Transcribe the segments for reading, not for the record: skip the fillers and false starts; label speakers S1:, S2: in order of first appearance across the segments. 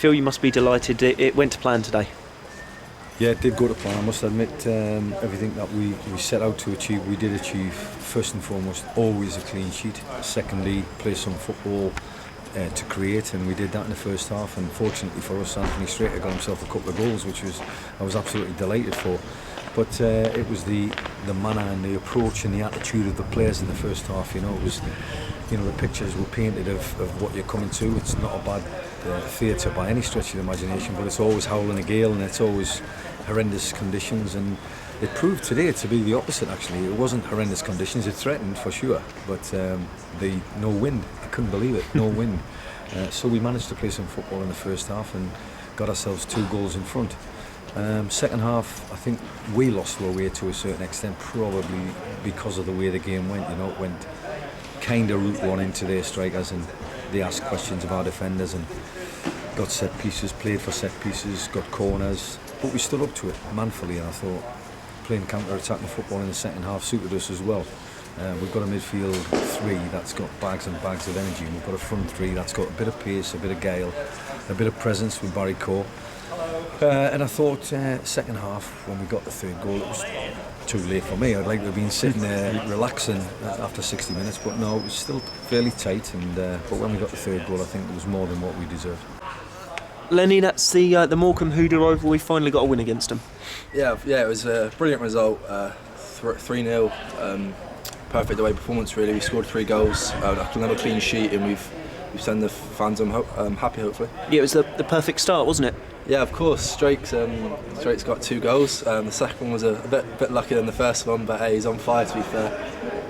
S1: Phil, you must be delighted it went to plan today.
S2: Yeah, it did go to plan. I must admit, everything that we set out to achieve, we did achieve. First and foremost, always a clean sheet. Secondly, play some football to create, and we did that in the first half. And fortunately for us, Anthony Strater got himself a couple of goals, which I was absolutely delighted for. But it was the manner and the approach and the attitude of the players in the first half. It was, the pictures were painted of what you're coming to. It's not a bad theatre by any stretch of the imagination, but it's always howling a gale and it's always horrendous conditions. And it proved today to be the opposite. Actually, it wasn't horrendous conditions. It threatened for sure, but the no wind. I couldn't believe it. No wind. So we managed to play some football in the first half and got ourselves 2 goals in front. Second half, I think we lost our way to a certain extent, probably because of the way the game went. It went kind of route one into their strikers, and they asked questions of our defenders and got set pieces, played for set pieces, got corners, but we stood up to it manfully. And I thought playing counter-attacking football in the second half suited us as well. We've got a midfield 3 that's got bags and bags of energy, and we've got a front 3 that's got a bit of pace, a bit of guile, a bit of presence with Barry Coe. And I thought second half, when we got the third goal, it was too late for me. I'd like to have been sitting there relaxing after 60 minutes, but no, it was still fairly tight. And but when we got the third goal, I think it was more than what we deserved.
S1: Lenny, that's the Morecambe Hoodoo rival. We finally got a win against them.
S3: Yeah, it was a brilliant result. 3-0, perfect away performance really. We scored 3 goals, another clean sheet, and we've sent the fans happy hopefully.
S1: Yeah, it was the perfect start, wasn't it?
S3: Yeah, of course. Strait's got 2 goals. The second one was a bit luckier than the first one, but hey, he's on fire to be fair.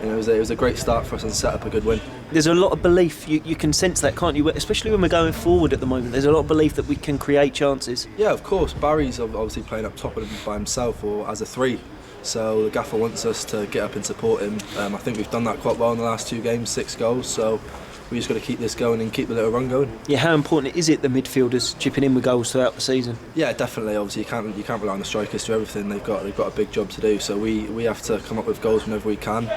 S3: It was a great start for us and set up a good win. There's
S1: a lot of belief, you can sense that, can't you? Especially when we're going forward at the moment, there's a lot of belief that we can create chances.
S3: Yeah, of course. Barry's obviously playing up top by himself or as a 3. So the gaffer wants us to get up and support him. I think we've done that quite well in the last 2 games, 6 goals. So we just got to keep this going and keep the little run going.
S1: Yeah, how important is it the midfielders chipping in with goals throughout the season?
S3: Yeah, definitely. Obviously, you can't rely on the strikers to do everything. They've got a big job to do. So we have to come up with goals whenever we can.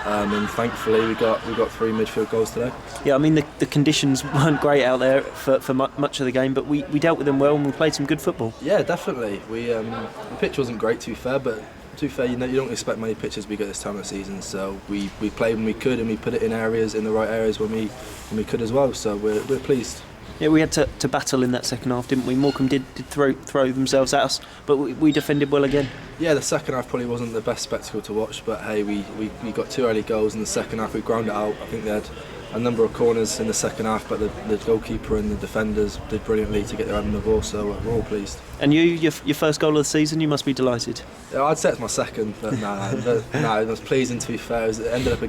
S3: And thankfully we got 3 midfield goals today.
S1: Yeah, I mean the conditions weren't great out there for much of the game, but we dealt with them well and we played some good football.
S3: Yeah, definitely. The pitch wasn't great to be fair, but to be fair, you don't expect many pitches big at this time of the season. So we played when we could, and we put it in the right areas when we could as well. So we're pleased.
S1: Yeah, we had to battle in that second half, didn't we? Morecambe did throw themselves at us, but we defended well again.
S3: Yeah, the second half probably wasn't the best spectacle to watch, but hey, we got 2 early goals in the second half. We ground it out. I think they had a number of corners in the second half, but the goalkeeper and the defenders did brilliantly to get their hand on the ball, so we're all pleased.
S1: And your first goal of the season, you must be delighted.
S3: Yeah, I'd say it's my second, but no, it was pleasing to be fair. It ended up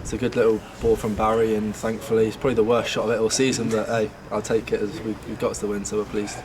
S3: it's a good little ball from Barry, and thankfully it's probably the worst shot of it all season, but hey, I'll take it as we got us the win, so we're pleased.